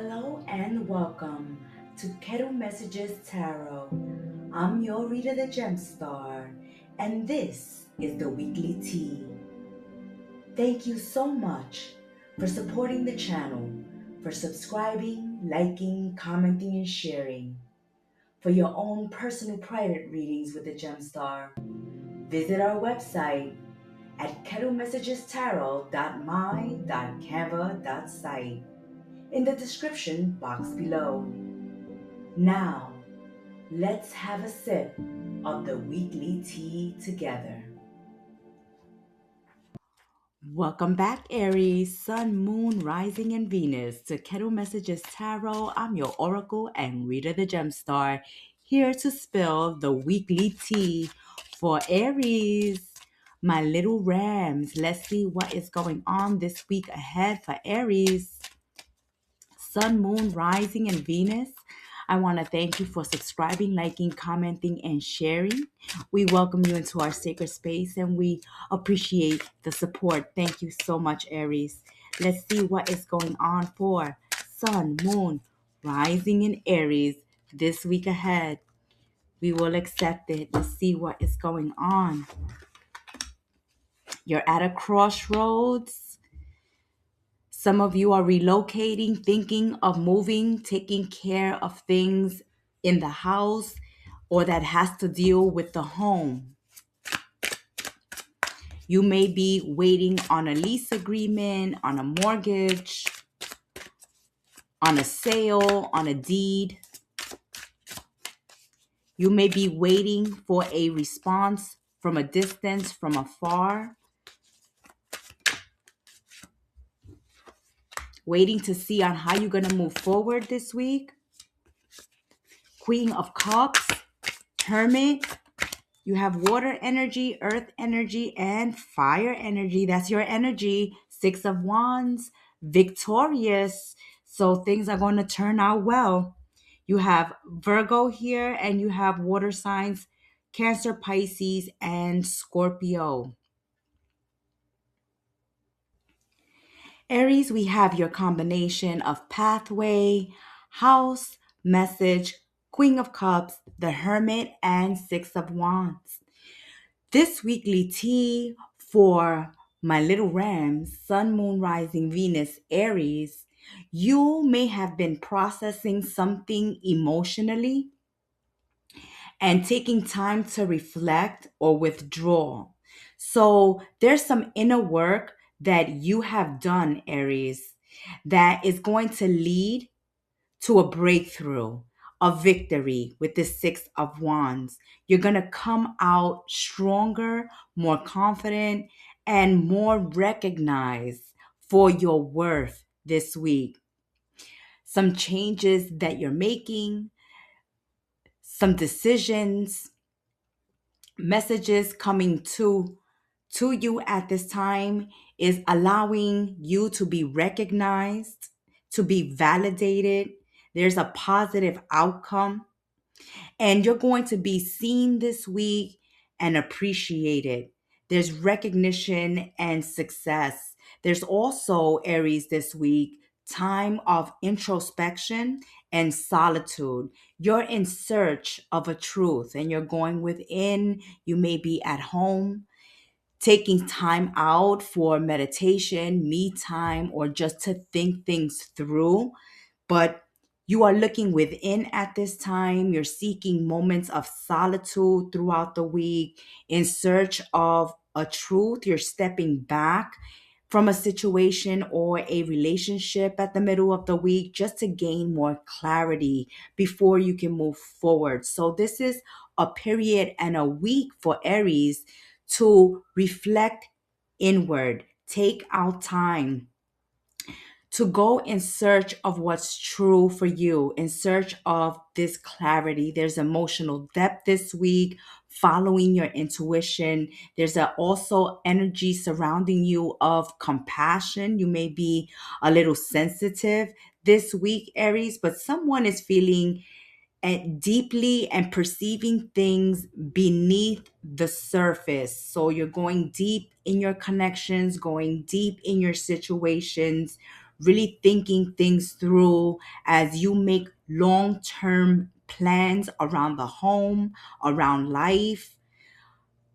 Hello and welcome to Kettle Messages Tarot. I'm your reader, the Gemstar, and this is the weekly tea. Thank you so much for supporting the channel, for subscribing, liking, commenting, and sharing. For your own personal private readings with the Gemstar, visit our website at kettlemessagestarot.my.canva.site in the description box below. Now, let's have a sip of the weekly tea together. Welcome back, Aries, Sun, Moon, Rising, and Venus to Kettle Messages Tarot. I'm your Oracle and Reader the Gemstar, here to spill the weekly tea for Aries. My little rams, let's see what is going on this week ahead for Aries. Sun, Moon, Rising, and Venus. I want to thank you for subscribing, liking, commenting, and sharing. We welcome you into our sacred space and we appreciate the support. Thank you so much, Aries. Let's see what is going on for Sun, Moon, Rising, in Aries this week ahead. We will accept it. Let's see what is going on. You're at a crossroads. Some of you are relocating, thinking of moving, taking care of things in the house or that has to deal with the home. You may be waiting on a lease agreement, on a mortgage, on a sale, on a deed. You may be waiting for a response from a distance, from afar. Waiting to see on how you're going to move forward this week. Queen of Cups, Hermit. You have water energy, earth energy, and fire energy. That's your energy. Six of Wands, victorious. So things are going to turn out well. You have Virgo here, and you have water signs, Cancer, Pisces, and Scorpio. Aries, we have your combination of pathway, house, message, Queen of Cups, the Hermit, and Six of Wands. This weekly tea for my little rams, Sun, Moon, Rising, Venus, Aries, you may have been processing something emotionally and taking time to reflect or withdraw. So there's some inner work that you have done, Aries, that is going to lead to a breakthrough, a victory with the Six of Wands. You're going to come out stronger, more confident, and more recognized for your worth this week. Some changes that you're making, some decisions, messages coming to you at this time is allowing you to be recognized, to be validated. There's a positive outcome, and you're going to be seen this week and appreciated. There's recognition and success. There's also, Aries, this week, time of introspection and solitude. You're in search of a truth and you're going within. You may be at home, taking time out for meditation, me time, or just to think things through. But you are looking within at this time. You're seeking moments of solitude throughout the week in search of a truth. You're stepping back from a situation or a relationship at the middle of the week just to gain more clarity before you can move forward. So this is a period and a week for Aries to reflect inward, take out time to go in search of what's true for you, in search of this clarity. There's emotional depth this week, following your intuition. There's also energy surrounding you of compassion. You may be a little sensitive this week, Aries, but someone is feeling deeply and perceiving things beneath the surface. So you're going deep in your connections, going deep in your situations, really thinking things through as you make long-term plans around the home, around life,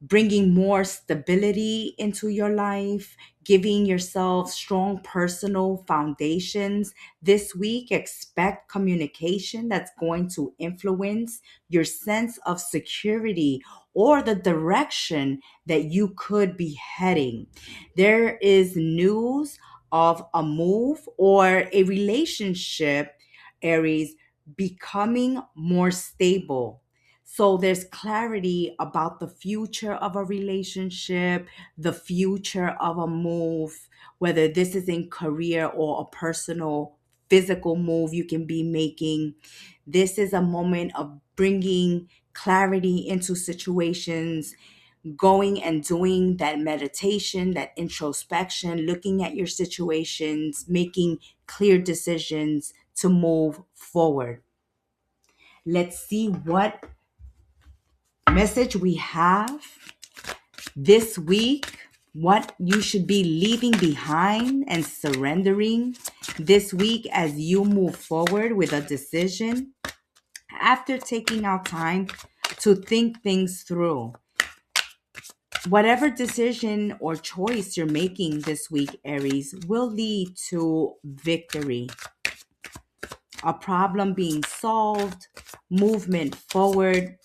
bringing more stability into your life, giving yourself strong personal foundations. This week, expect communication that's going to influence your sense of security or the direction that you could be heading. There is news of a move or a relationship, Aries, becoming more stable. So there's clarity about the future of a relationship, the future of a move, whether this is in career or a personal physical move you can be making. This is a moment of bringing clarity into situations, going and doing that meditation, that introspection, looking at your situations, making clear decisions to move forward. Let's see what message we have this week, what you should be leaving behind and surrendering this week as you move forward with a decision after taking out time to think things through. Whatever decision or choice you're making this week, Aries, will lead to victory, a problem being solved, movement forward,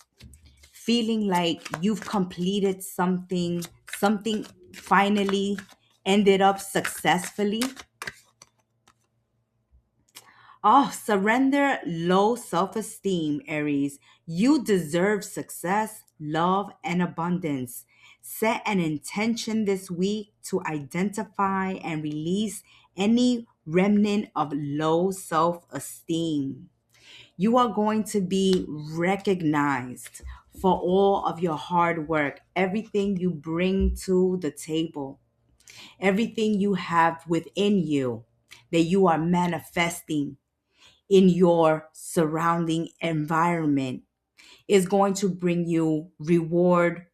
feeling like you've completed something, something finally ended up successfully. Oh, surrender low self esteem, Aries. You deserve success, love, and abundance. Set an intention this week to identify and release any remnant of low self esteem. You are going to be recognized for all of your hard work, everything you bring to the table, everything you have within you that you are manifesting in your surrounding environment is going to bring you reward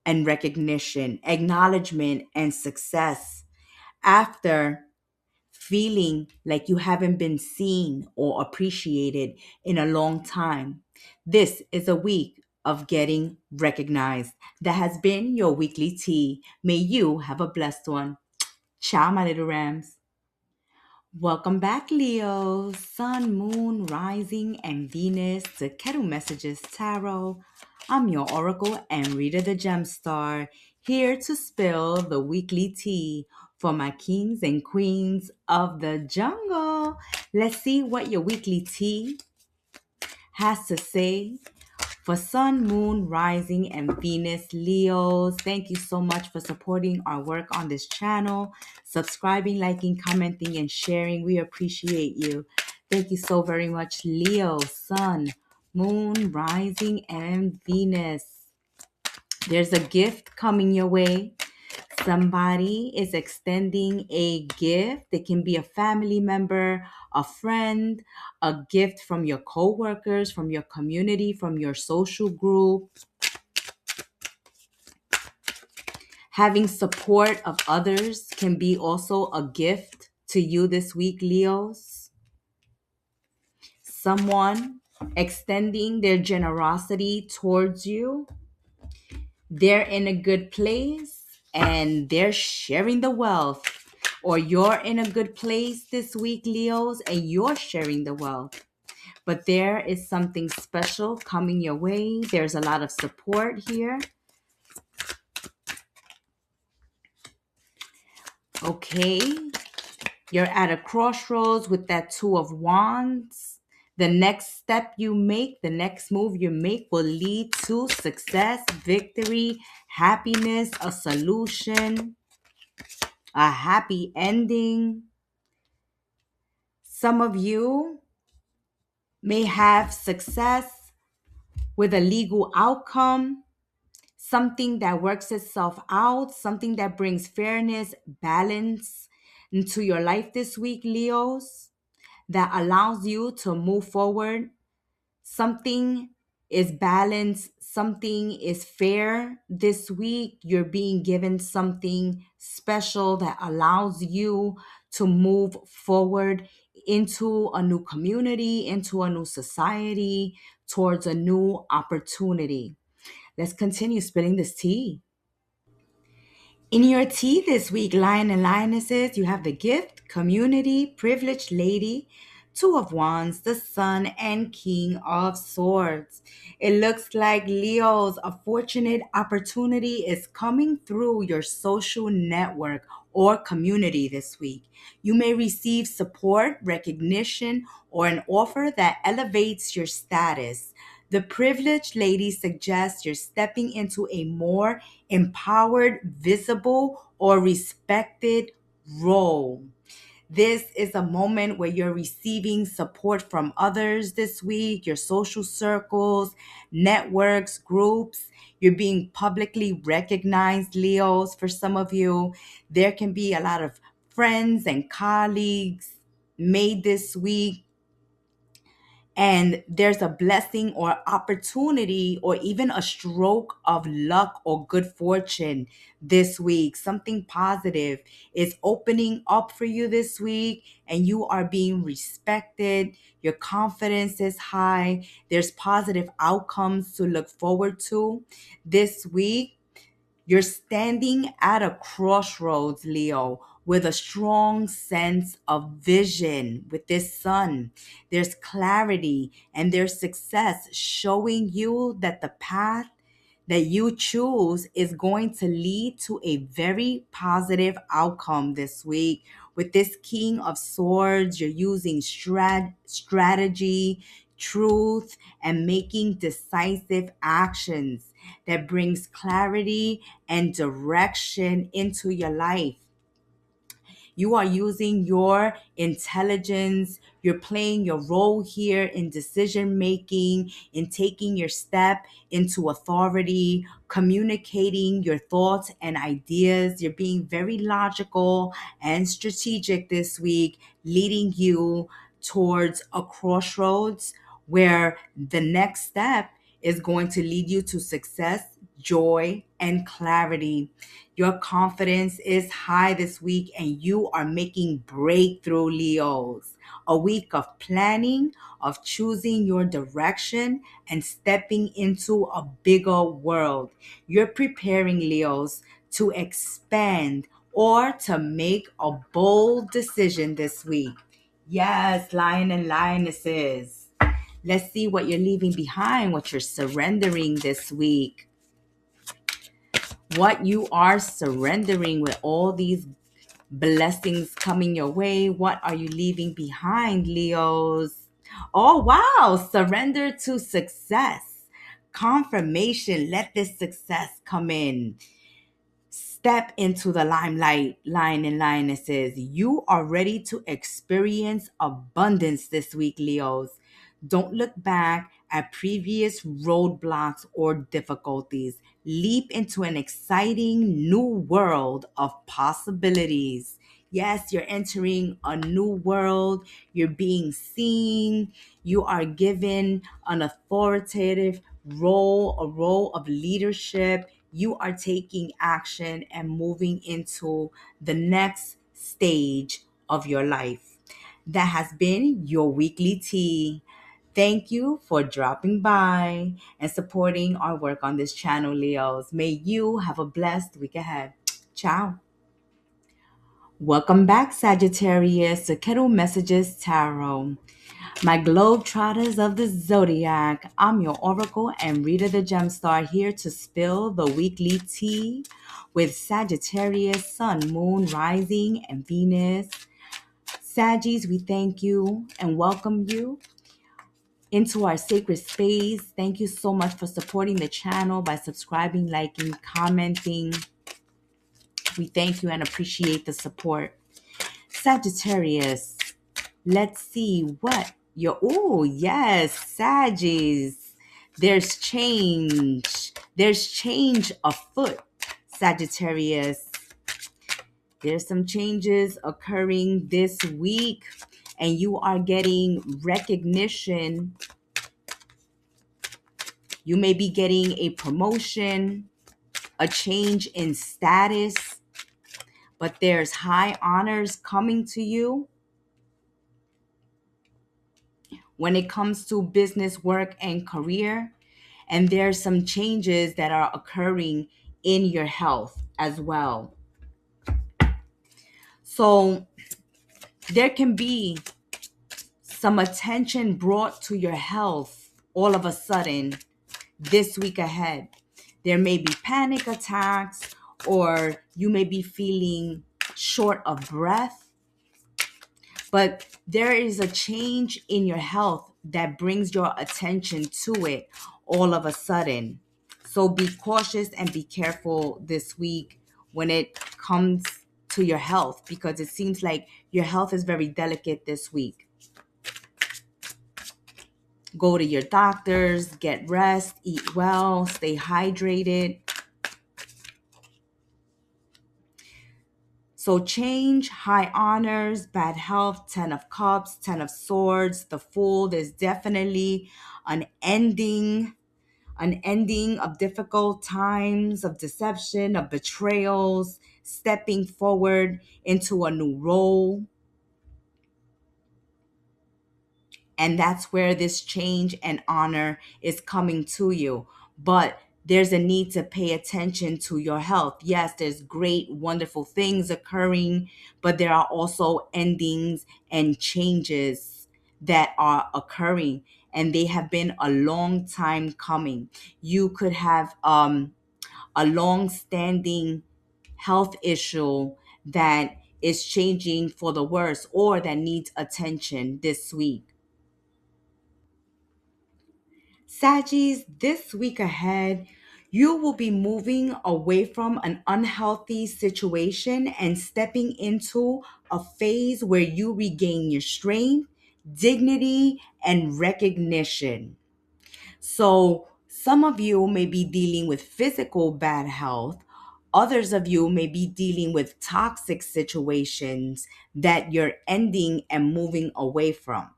and recognition, acknowledgement and success after feeling like you haven't been seen or appreciated in a long time. This is a week of getting recognized. That has been your weekly tea. May you have a blessed one. Ciao, my little rams. Welcome back, Leo. Sun, Moon, Rising, and Venus to Kettle Messages Tarot. I'm your Oracle and Reader the Gemstar, here to spill the weekly tea for my kings and queens of the jungle. Let's see what your weekly tea has to say for Sun, Moon, Rising, and Venus Leos. Thank you so much for supporting our work on this channel, subscribing, liking, commenting, and sharing. We appreciate you. Thank you so very much, Leo, Sun, Moon, Rising, and Venus. There's a gift coming your way. Somebody is extending a gift. It can be a family member, a friend, a gift from your coworkers, from your community, from your social group. Having support of others can be also a gift to you this week, Leos. Someone extending their generosity towards you. They're in a good place and they're sharing the wealth. Or you're in a good place this week, Leos, and you're sharing the wealth. But there is something special coming your way. There's a lot of support here. Okay. You're at a crossroads with that Two of Wands. The next step you make, the next move you make will lead to success, victory, happiness, a solution, a happy ending. Some of you may have success with a legal outcome, something that works itself out, something that brings fairness, balance into your life this week, Leos, that allows you to move forward. Something is balanced, something is fair this week. You're being given something special that allows you to move forward into a new community, into a new society, towards a new opportunity. Let's continue spilling this tea. In your tea this week, Lion and Lionesses, you have the gift, community, privileged lady, Two of Wands, the Sun, and King of Swords. It looks like Leo's a fortunate opportunity is coming through your social network or community this week. You may receive support, recognition, or an offer that elevates your status. The privileged lady suggests you're stepping into a more empowered, visible, or respected role. This is a moment where you're receiving support from others this week, your social circles, networks, groups. You're being publicly recognized, Leos, for some of you. There can be a lot of friends and colleagues made this week, and there's a blessing or opportunity or even a stroke of luck or good fortune this week. Something positive is opening up for you this week, and you are being respected. Your confidence is high. There's positive outcomes to look forward to this week. You're standing at a crossroads, Leo, with a strong sense of vision with this sun. There's clarity and there's success showing you that the path that you choose is going to lead to a very positive outcome this week. With this King of Swords, you're using strategy, truth, and making decisive actions that brings clarity and direction into your life. You are using your intelligence. You're playing your role here in decision making, in taking your step into authority, communicating your thoughts and ideas. You're being very logical and strategic this week, leading you towards a crossroads where the next step is going to lead you to success, joy, and clarity. Your confidence is high this week and you are making breakthrough, Leos. A week of planning, of choosing your direction and stepping into a bigger world. You're preparing, Leos, to expand or to make a bold decision this week. Yes, lion and lionesses. Let's see what you're leaving behind, what you're surrendering this week. What you are surrendering with all these blessings coming your way. What are you leaving behind, Leos? Oh, wow. Surrender to success. Confirmation. Let this success come in. Step into the limelight, lion and lionesses. You are ready to experience abundance this week, Leos. Don't look back at previous roadblocks or difficulties. Leap into an exciting new world of possibilities. Yes, you're entering a new world. You're being seen. You are given an authoritative role, a role of leadership. You are taking action and moving into the next stage of your life. That has been your weekly tea. Thank you for dropping by and supporting our work on this channel, Leos. May you have a blessed week ahead. Ciao. Welcome back, Sagittarius, to Kettle Messages Tarot. My Globetrotters of the Zodiac, I'm your Oracle and Reader the Gemstar, here to spill the weekly tea with Sagittarius, Sun, Moon, Rising, and Venus. Saggies, we thank you and welcome you into our sacred space. Thank you so much for supporting the channel by subscribing, liking, commenting. We thank you and appreciate the support. Sagittarius, let's see what your, oh, yes, Saggies. There's change. There's change afoot, Sagittarius. There's some changes occurring this week, and you are getting recognition. You may be getting a promotion, a change in status, but there's high honors coming to you when it comes to business, work, and career. And there's some changes that are occurring in your health as well. So there can be some attention brought to your health all of a sudden this week ahead. There may be panic attacks, or you may be feeling short of breath, but there is a change in your health that brings your attention to it all of a sudden. So be cautious and be careful this week when it comes to your health, because it seems like your health is very delicate this week. Go to your doctors, get rest, eat well, stay hydrated. So change, high honors, bad health, 10 of cups, 10 of swords, the fool. There's definitely an ending of difficult times, of deception, of betrayals, stepping forward into a new role. And that's where this change and honor is coming to you. But there's a need to pay attention to your health. Yes, there's great, wonderful things occurring, but there are also endings and changes that are occurring. And they have been a long time coming. You could have a long standing health issue that is changing for the worse, or that needs attention this week. Saggies, this week ahead, you will be moving away from an unhealthy situation and stepping into a phase where you regain your strength, dignity, and recognition. So, some of you may be dealing with physical bad health. Others of you may be dealing with toxic situations that you're ending and moving away from.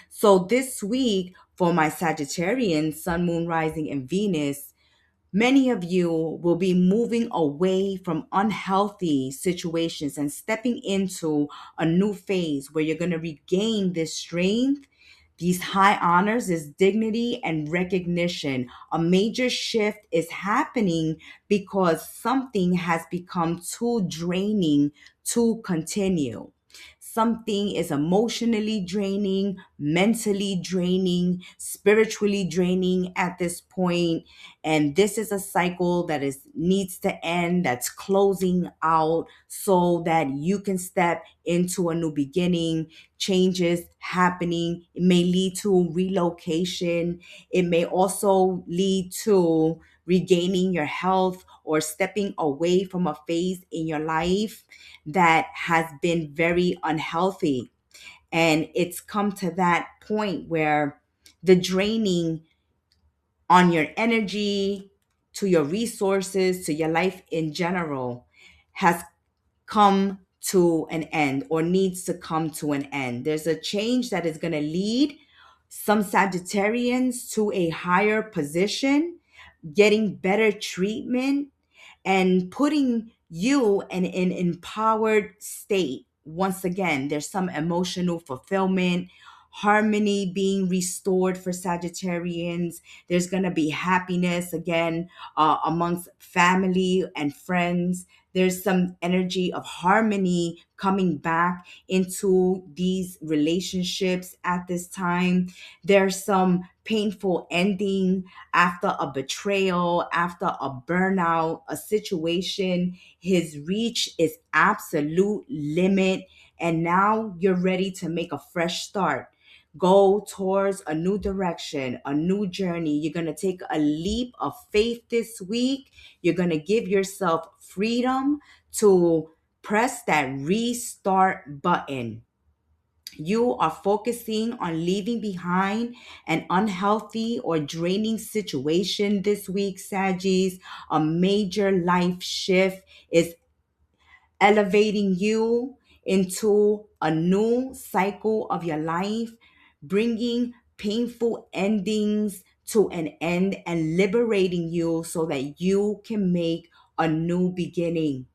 So, this week, for my Sagittarian, Sun, Moon, Rising, and Venus, many of you will be moving away from unhealthy situations and stepping into a new phase where you're going to regain this strength, these high honors, this dignity and recognition. A major shift is happening because something has become too draining to continue. Something is emotionally draining, mentally draining, spiritually draining at this point. And this is a cycle that is needs to end, that's closing out so that you can step into a new beginning, changes happening. It may lead to relocation. It may also lead to regaining your health or stepping away from a phase in your life that has been very unhealthy. And it's come to that point where the draining on your energy, to your resources, to your life in general has come to an end, or needs to come to an end. There's a change that is going to lead some Sagittarians to a higher position, getting better treatment, and putting you in an empowered state. Once again, there's some emotional fulfillment, harmony being restored for Sagittarians. There's going to be happiness again amongst family and friends. There's some energy of harmony coming back into these relationships at this time. There's some painful ending after a betrayal, after a burnout, a situation. His reach is absolute limit, and now you're ready to make a fresh start. Go towards a new direction, a new journey. You're going to take a leap of faith this week. You're going to give yourself freedom to press that restart button. You are focusing on leaving behind an unhealthy or draining situation this week, Saggies. A major life shift is elevating you into a new cycle of your life, bringing painful endings to an end and liberating you so that you can make a new beginning.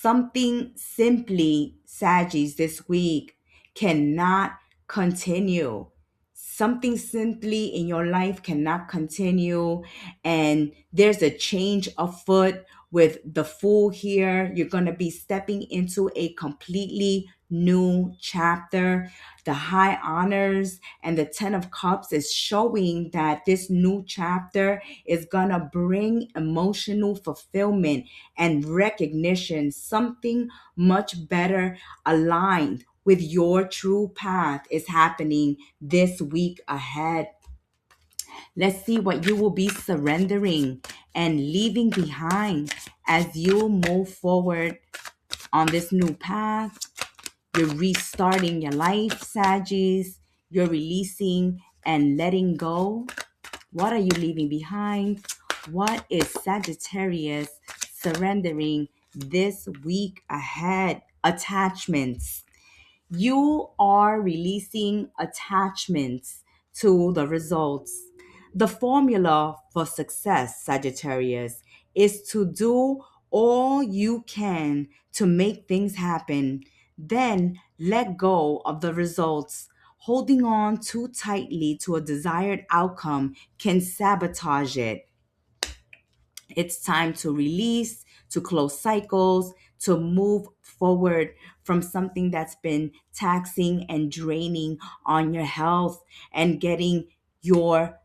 Something simply, Saggies, this week cannot continue. Something simply in your life cannot continue, and there's a change afoot with the Fool here. You're going to be stepping into a completely new chapter. The High Honors and the Ten of Cups is showing that this new chapter is going to bring emotional fulfillment and recognition, something much better aligned with your true path is happening this week ahead. Let's see what you will be surrendering and leaving behind as you move forward on this new path. You're restarting your life, Saggies. You're releasing and letting go. What are you leaving behind? What is Sagittarius surrendering this week ahead? Attachments. You are releasing attachments to the results. The formula for success, Sagittarius, is to do all you can to make things happen. Then let go of the results. Holding on too tightly to a desired outcome can sabotage it. It's time to release, to close cycles, to move forward from something that's been taxing and draining on your health, and getting your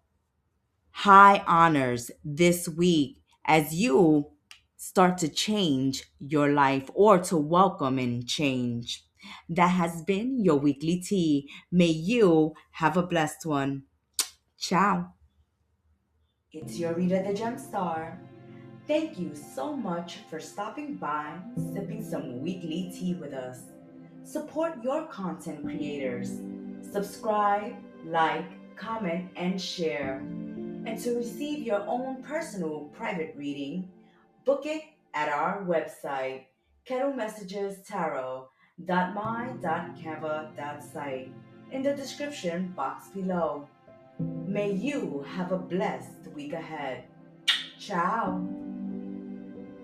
high honors this week as you start to change your life or to welcome and change. That has been your weekly tea. May you have a blessed one. Ciao. It's your Rita the Gemstar. Thank you so much for stopping by, sipping some weekly tea with us. Support your content creators. Subscribe, like, comment, and share. And to receive your own personal private reading, book it at our website, kettlemessagestarot.my.canva.site, in the description box below. May you have a blessed week ahead. Ciao.